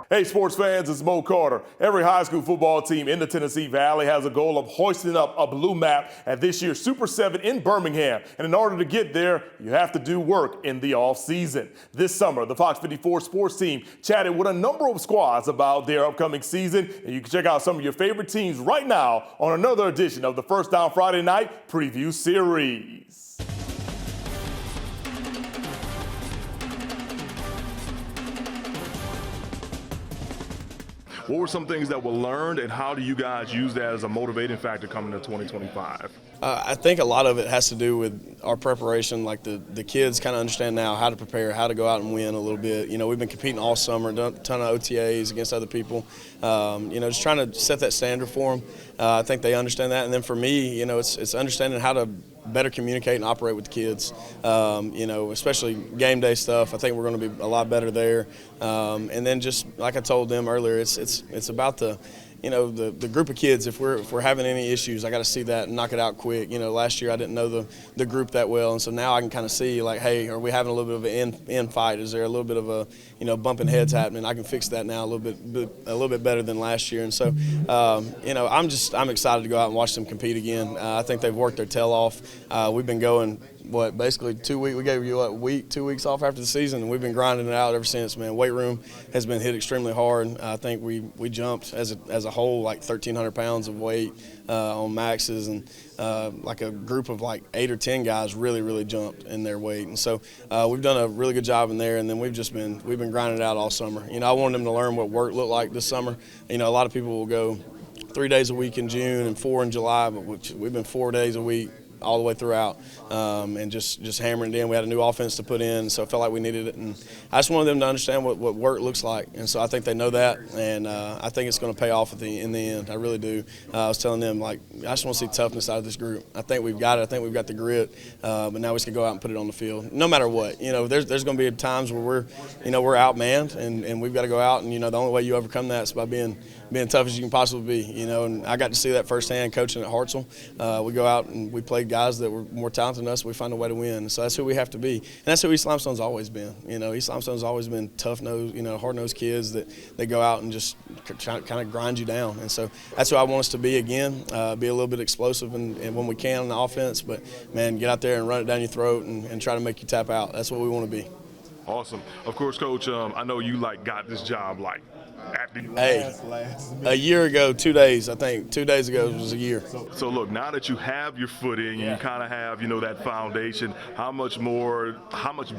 Hey, sports fans, it's Mo Carter. Every high school football team in the Tennessee Valley has a goal of hoisting up a blue map at this year's Super 7 in Birmingham. And in order to get there, you have to do work in the off-season. This summer, the Fox 54 sports team chatted with a number of squads about their upcoming season. And you can check out some of your favorite teams right now on another edition of the First Down Friday Night Preview Series. What were some things that were learned, and how do you guys use that as a motivating factor coming to 2025? I think a lot of it has to do with our preparation. Like the kids kind of understand now how to prepare, how to go out and win a little bit. You know, we've been competing all summer, done a ton of OTAs against other people. Just trying to set that standard for them. I think they understand that. And then for me, it's understanding how to better communicate and operate with the kids. Especially game day stuff. I think we're going to be a lot better there. And then just like I told them earlier, it's about the group of kids. If we're having any issues, I got to see that and knock it out quick. Last year I didn't know the group that well, and so now I can kind of see, like, hey, are we having a little bit of an end fight? Is there a little bit of a bumping heads happening? I can fix that now a little bit better than last year. And so I'm excited to go out and watch them compete again. I think they've worked their tail off. We've been going basically 2 weeks. We gave you 2 weeks off after the season, and we've been grinding it out ever since, man. Weight room has been hit extremely hard. I think we jumped as a whole like 1,300 pounds of weight on maxes, and like a group of like 8 or 10 guys really jumped in their weight. And so we've done a really good job in there, and then we've been grinding it out all summer. I wanted them to learn what work looked like this summer. A lot of people will go 3 days a week in June and 4 in July, but we've been 4 days a week all the way throughout, and just hammering it in. We had a new offense to put in, so I felt like we needed it, and I just wanted them to understand what work looks like, and so I think they know that, and I think it's going to pay off in the end. I really do. I was telling them, like, I just want to see toughness out of this group. I think we've got it. I think we've got the grit, but now we just can go out and put it on the field. No matter what, there's going to be times where we're outmanned, and we've got to go out, and the only way you overcome that is by being tough as you can possibly be. And I got to see that firsthand coaching at Hartselle. We go out and we play guys that were more talented than us. We find a way to win. So that's who we have to be, and that's who East Limestone's always been. East Limestone's always been tough-nosed, hard-nosed kids that they go out and just kind of grind you down. And so that's who I want us to be again. Be a little bit explosive and when we can on the offense, but man, get out there and run it down your throat and try to make you tap out. That's what we want to be. Awesome. Of course, Coach, I know you got this job at the last a year ago, 2 days. I think 2 days ago was a year. So look, now that you have your footing, and you kind of have that foundation, how much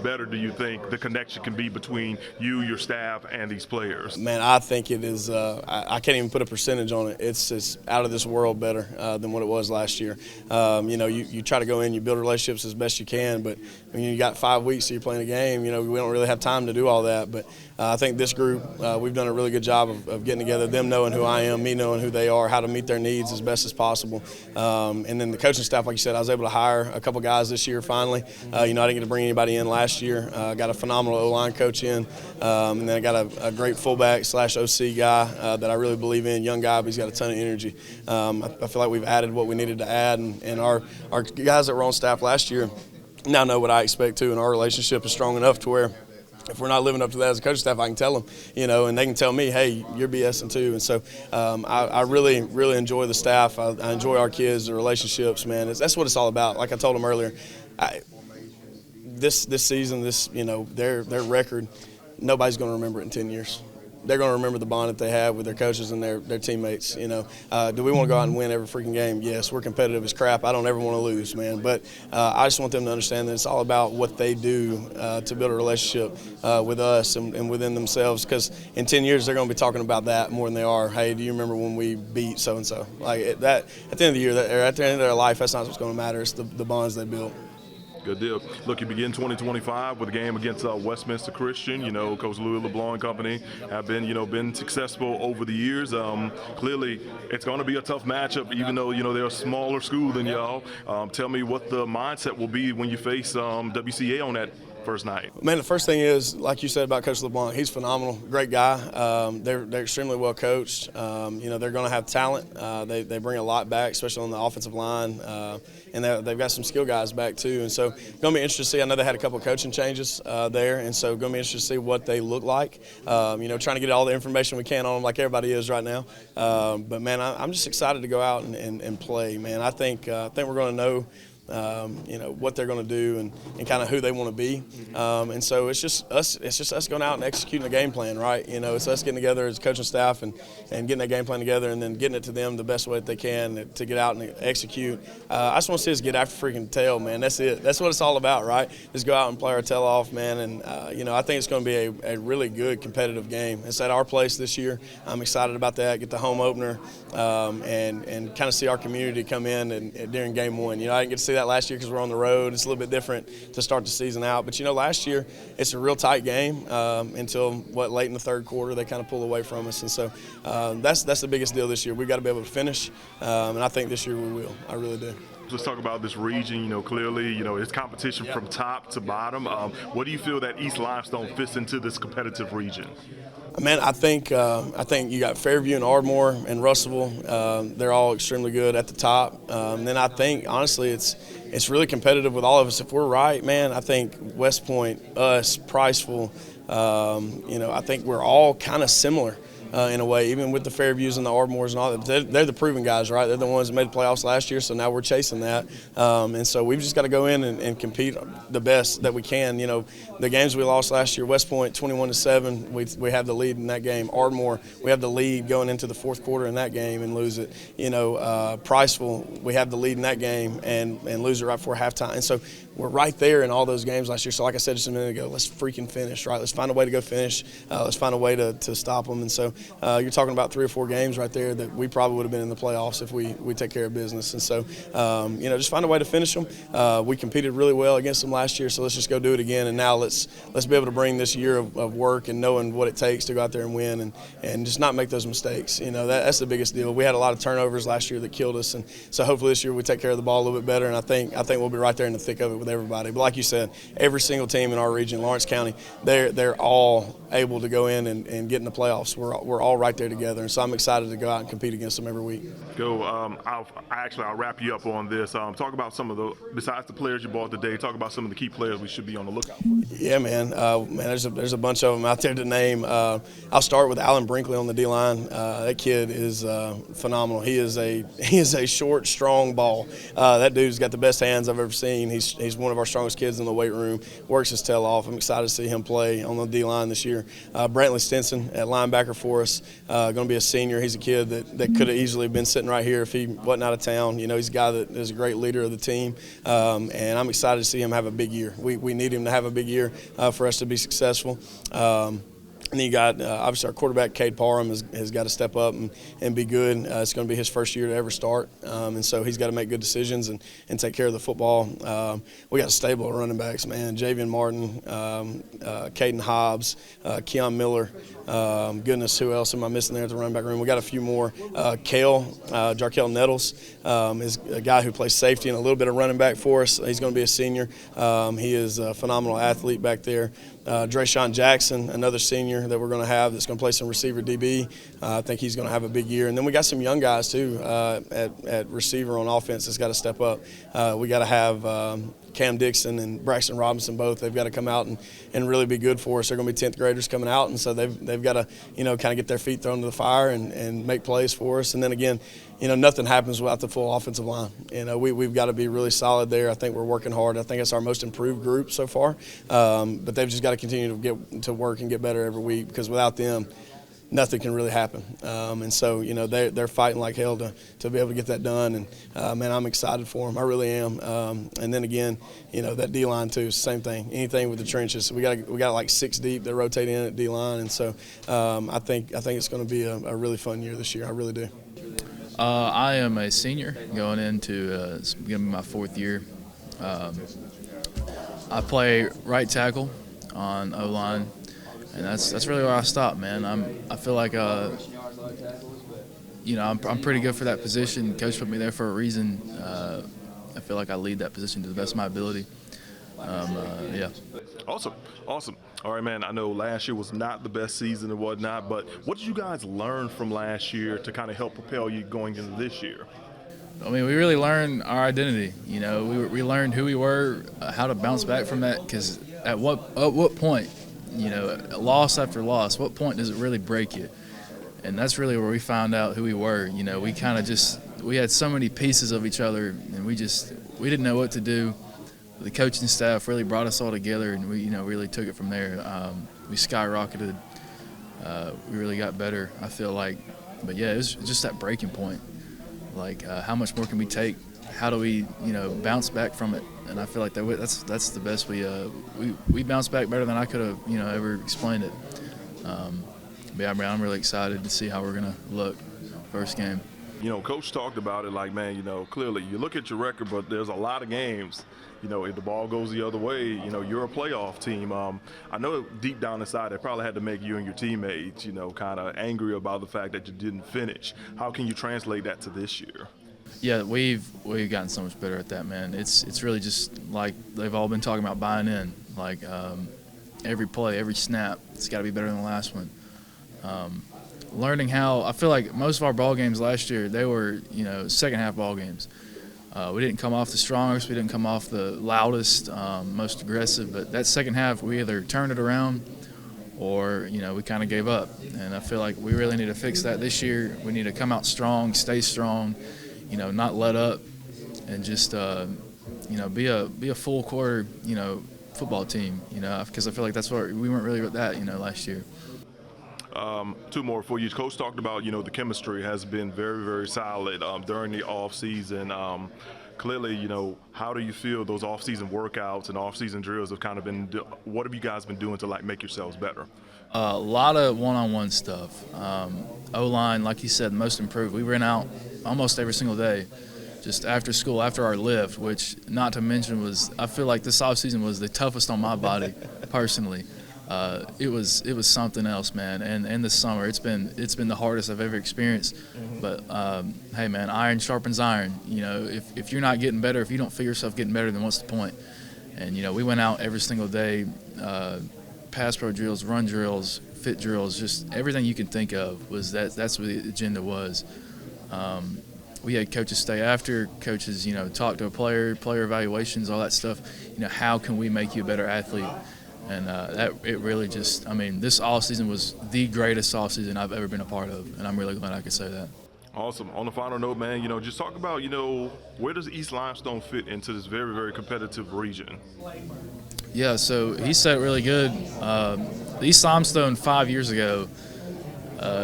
better do you think the connection can be between you, your staff, and these players? Man, I think it is. I can't even put a percentage on it. It's just out of this world better than what it was last year. You try to go in, you build relationships as best you can, but when you got 5 weeks, so you're playing a game. We don't really have time to do all that. But I think this group, we've done a really good job of getting together, them knowing who I am, me knowing who they are, how to meet their needs as best as possible. And then the coaching staff, like you said, I was able to hire a couple guys this year finally. I didn't get to bring anybody in last year. Got a phenomenal O-line coach in, and then I got a great fullback / OC guy that I really believe in, young guy, but he's got a ton of energy. I feel like we've added what we needed to add, and our guys that were on staff last year now know what I expect too, and our relationship is strong enough to where if we're not living up to that as a coaching staff, I can tell them, and they can tell me, hey, you're BSing too. And so I really enjoy the staff. I enjoy our kids, the relationships, man. That's what it's all about. Like I told them earlier, this season, their record, nobody's going to remember it in 10 years. They're going to remember the bond that they have with their coaches and their teammates. Do we want to go out and win every freaking game? Yes, we're competitive as crap. I don't ever want to lose, man. But I just want them to understand that it's all about what they do to build a relationship with us and within themselves. Because in 10 years, they're going to be talking about that more than they are, hey, do you remember when we beat so-and-so? Like that, at the end of the year, at the end of their life, that's not what's going to matter. It's the bonds they built. Good deal. Look, you begin 2025 with a game against Westminster Christian. Coach Louis LeBlanc and company have been successful over the years. Clearly, it's going to be a tough matchup, even though they're a smaller school than y'all. Tell me what the mindset will be when you face WCA on that first night? Man, the first thing is, like you said about Coach LeBlanc, he's phenomenal, great guy. They're extremely well coached. They're going to have talent. They bring a lot back, especially on the offensive line, and they've got some skill guys back too. And so, going to be interesting to see. I know they had a couple of coaching changes there, and so going to be interesting to see what they look like. Trying to get all the information we can on them, like everybody is right now. But man, I'm just excited to go out and play. Man, I think we're going to know. What they're going to do and kind of who they want to be. And so it's just us going out and executing the game plan, right? It's us getting together as coaching staff and getting that game plan together and then getting it to them the best way that they can to get out and execute. I just want to see us get after freaking tail, man. That's it. That's what it's all about, right? Just go out and play our tail off, man. And, I think it's going to be a really good competitive game. It's at our place this year. I'm excited about that, get the home opener and kind of see our community come in and during game one. I didn't get to see that last year because we're on the road. It's a little bit different to start the season out. But, last year it's a real tight game until, late in the third quarter they kind of pull away from us. And so that's the biggest deal this year. We've got to be able to finish, and I think this year we will. I really do. Let's talk about this region. Clearly, it's competition from top to bottom. What do you feel that East Limestone fits into this competitive region? Man, I think you got Fairview and Ardmore and Russellville. They're all extremely good at the top. And then I think, honestly, it's really competitive with all of us. If we're right, man, I think West Point, us, Priceville, I think we're all kind of similar. In a way, even with the Fairviews and the Ardmores and all that, they're the proven guys, right? They're the ones that made the playoffs last year, so now we're chasing that. And so we've just got to go in and compete the best that we can. The games we lost last year, West Point 21-7, we have the lead in that game. Ardmore, we have the lead going into the fourth quarter in that game and lose it. Priceville, we have the lead in that game and lose it right before halftime. And so we're right there in all those games last year. So like I said just a minute ago, let's freaking finish, right? Let's find a way to go finish. Let's find a way to stop them. And so you're talking about 3 or 4 games right there that we probably would have been in the playoffs if we take care of business. And so, just find a way to finish them. We competed really well against them last year, so let's just go do it again. And now let's be able to bring this year of work and knowing what it takes to go out there and win and just not make those mistakes. That's the biggest deal. We had a lot of turnovers last year that killed us, and so hopefully this year we take care of the ball a little bit better. And I think we'll be right there in the thick of it with everybody. But like you said, every single team in our region, Lawrence County, they're all able to go in and get in the playoffs. We're all right there together, and so I'm excited to go out and compete against them every week. I'll wrap you up on this. Talk about some of besides the players you bought today, talk about some of the key players we should be on the lookout for. Yeah, man. There's a bunch of them out there to name. I'll start with Alan Brinkley on the D-line. That kid is phenomenal. He is a short, strong ball. That dude's got the best hands I've ever seen. He's one of our strongest kids in the weight room. Works his tail off. I'm excited to see him play on the D-line this year. Brantley Stinson at linebacker for us. Going to be a senior. He's a kid that could have easily been sitting right here if he wasn't out of town. He's a guy that is a great leader of the team, and I'm excited to see him have a big year. We need him to have a big year for us to be successful. And then you got, obviously, our quarterback, Cade Parham, has got to step up and be good. It's going to be his first year to ever start, and so he's got to make good decisions and take care of the football. We got a stable of running backs, man. Javian Martin, Caden Hobbs, Keon Miller. Goodness, who else am I missing there at the running back room? We got a few more. Jarkel Nettles is a guy who plays safety and a little bit of running back for us. He's going to be a senior. He is a phenomenal athlete back there. Drayshawn Jackson, another senior that we're going to have that's going to play some receiver DB. I think he's going to have a big year. And then we got some young guys, too, at receiver on offense that's got to step up. We got to have Cam Dixon and Braxton Robinson both. They've got to come out and really be good for us. They're going to be 10th graders coming out, and so they've got to, kind of get their feet thrown to the fire and make plays for us. And then again, nothing happens without the full offensive line. We've got to be really solid there. I think we're working hard. I think it's our most improved group so far. But they've just got to continue to get to work and get better every week, because without them, nothing can really happen. And so, they're fighting like hell to be able to get that done. And, man, I'm excited for them. I really am. And then again, that D-line too, same thing. Anything with the trenches. We got like 6 deep that rotate in at D-line. And so I think it's going to be a really fun year this year. I really do. I am a senior going into it's going to be my 4th year. I play right tackle on O-line, and that's really where I stop, man. I feel like I'm pretty good for that position. Coach put me there for a reason. I feel like I lead that position to the best of my ability. Yeah. Awesome. All right, man. I know last year was not the best season and whatnot, but what did you guys learn from last year to kind of help propel you going into this year? I mean, we really learned our identity. You know, we learned who we were, how to bounce back from that. Because at what point, you know, loss after loss, what point does it really break you? And that's really where we found out who we were. You know, we kind of we had so many pieces of each other, and we didn't know what to do. The coaching staff really brought us all together, and we really took it from there. We skyrocketed. We really got better, I feel like. But yeah, it was just that breaking point. Like, how much more can we take? How do we, bounce back from it? And I feel like that's the best. We bounced back better than I could have, ever explained it. But yeah, I'm really excited to see how we're gonna look first game. Coach talked about it like, man, clearly you look at your record, but there's a lot of games. If the ball goes the other way, you're a playoff team. I know deep down inside it probably had to make you and your teammates, kind of angry about the fact that you didn't finish. How can you translate that to this year? Yeah, we've gotten so much better at that, man. It's really just like they've all been talking about buying in. Like every play, every snap, it's got to be better than the last one. Learning how, I feel like most of our ball games last year, they were, second half ball games. We didn't come off the strongest, we didn't come off the loudest, most aggressive, but that second half we either turned it around or, we kind of gave up. And I feel like we really need to fix that this year. We need to come out strong, stay strong, not let up, and just, be a full quarter, football team, because I feel like that's what we weren't really with that, last year. Two more for you. Coach talked about, the chemistry has been very, very solid during the off season. Clearly, how do you feel those off season workouts and off season drills have kind of been? What have you guys been doing to make yourselves better? A lot of one-on-one stuff. O-line, like you said, most improved. We ran out almost every single day, just after school, after our lift. Which, not to mention, I feel like this off season was the toughest on my body, personally. It was something else, man. And this summer, it's been the hardest I've ever experienced. But hey, man, iron sharpens iron. If you're not getting better, if you don't feel yourself getting better, then what's the point? And we went out every single day, pass pro drills, run drills, fit drills, just everything you can think of was that's what the agenda was. We had coaches stay after, coaches talk to a player evaluations, all that stuff. How can we make you a better athlete? And it really just, this offseason was the greatest offseason I've ever been a part of, and I'm really glad I could say that. Awesome. On the final note, man, just talk about, where does East Limestone fit into this very, very competitive region? Yeah, so he said it really good. The East Limestone 5 years ago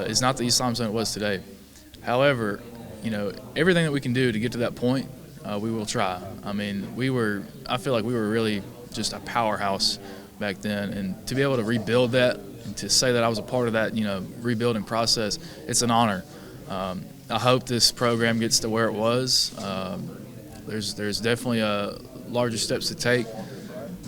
is not the East Limestone it was today. However, everything that we can do to get to that point, we will try. I feel like we were really just a powerhouse back then, and to be able to rebuild that and to say that I was a part of that rebuilding process, it's an honor. I hope this program gets to where it was. There's definitely larger steps to take,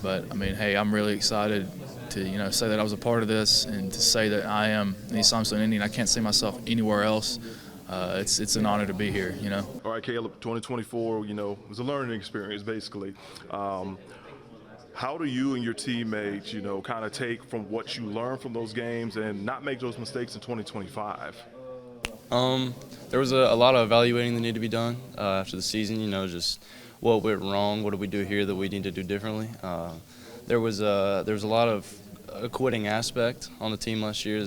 but hey, I'm really excited to say that I was a part of this, and to say that I am an East Limestone Indian. I can't see myself anywhere else. It's an honor to be here. All right, Caleb, 2024 was a learning experience basically. How do you and your teammates, kind of take from what you learned from those games and not make those mistakes in 2025? There was a lot of evaluating that needed to be done after the season, just what went wrong, what did we do here that we need to do differently. There was a lot of a quitting aspect on the team last year.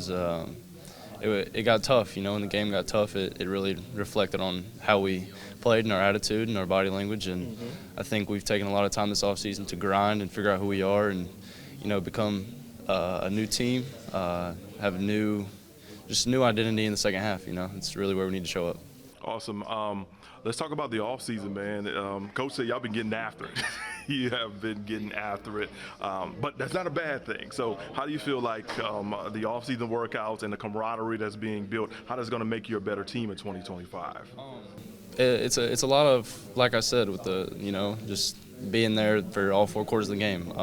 It got tough, when the game got tough, it really reflected on how we played and our attitude and our body language. And I think we've taken a lot of time this offseason to grind and figure out who we are and, become a new team, have a new identity in the second half. It's really where we need to show up. Awesome. Let's talk about the offseason, man. Coach said y'all been getting after it. You have been getting after it, but that's not a bad thing. So how do you feel like the offseason workouts and the camaraderie that's being built, how that's going to make you a better team in 2025? It's a lot of, like I said, with the, just being there for all 4 quarters of the game.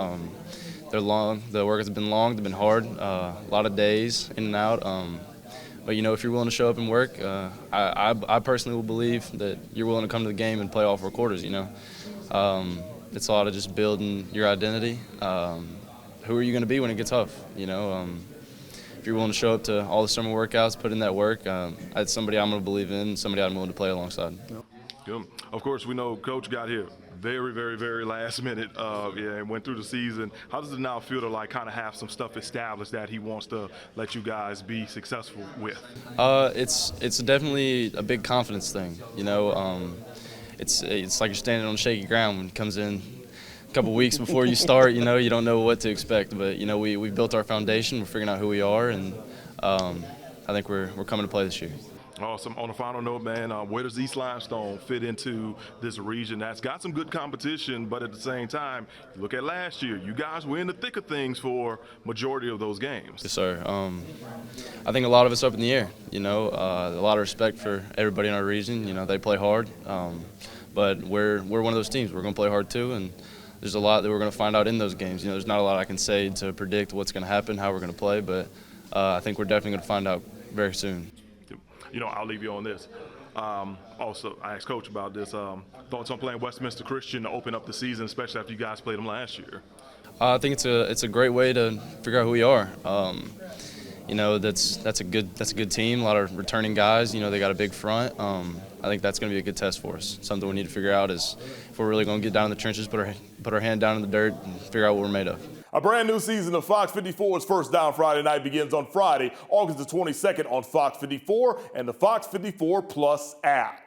They're long. The work has been long. They've been hard. A lot of days in and out. But, if you're willing to show up and work, I personally will believe that you're willing to come to the game and play all 4 quarters, It's a lot of just building your identity. Who are you going to be when it gets tough? You know, if you're willing to show up to all the summer workouts, put in that work, that's somebody I'm going to believe in, somebody I'm willing to play alongside. Good. Of course, we know Coach got here very, very, very last minute. And went through the season. How does it now feel to kind of have some stuff established that he wants to let you guys be successful with? It's definitely a big confidence thing. You know, it's like you're standing on shaky ground when it comes in a couple weeks before you start. You know, you don't know what to expect, but you know, we built our foundation. We're figuring out who we are, and I think we're coming to play this year. Awesome. On a final note, man, where does East Limestone fit into this region that's got some good competition, but at the same time, you look at last year, you guys were in the thick of things for majority of those games. Yes, sir. I think a lot of it's up in the air. You know, a lot of respect for everybody in our region. You know, they play hard, but we're one of those teams. We're going to play hard too, and there's a lot that we're going to find out in those games. You know, there's not a lot I can say to predict what's going to happen, how we're going to play, but I think we're definitely going to find out very soon. You know, I'll leave you on this. Also, I asked Coach about this. Thoughts on playing Westminster Christian to open up the season, especially after you guys played them last year? I think it's a great way to figure out who we are. You know, that's a good team. A lot of returning guys. You know, they got a big front. I think that's going to be a good test for us. Something we need to figure out is if we're really going to get down in the trenches, put our hand down in the dirt, and figure out what we're made of. A brand new season of Fox 54's First Down Friday Night begins on Friday, August the 22nd on Fox 54 and the Fox 54 Plus app.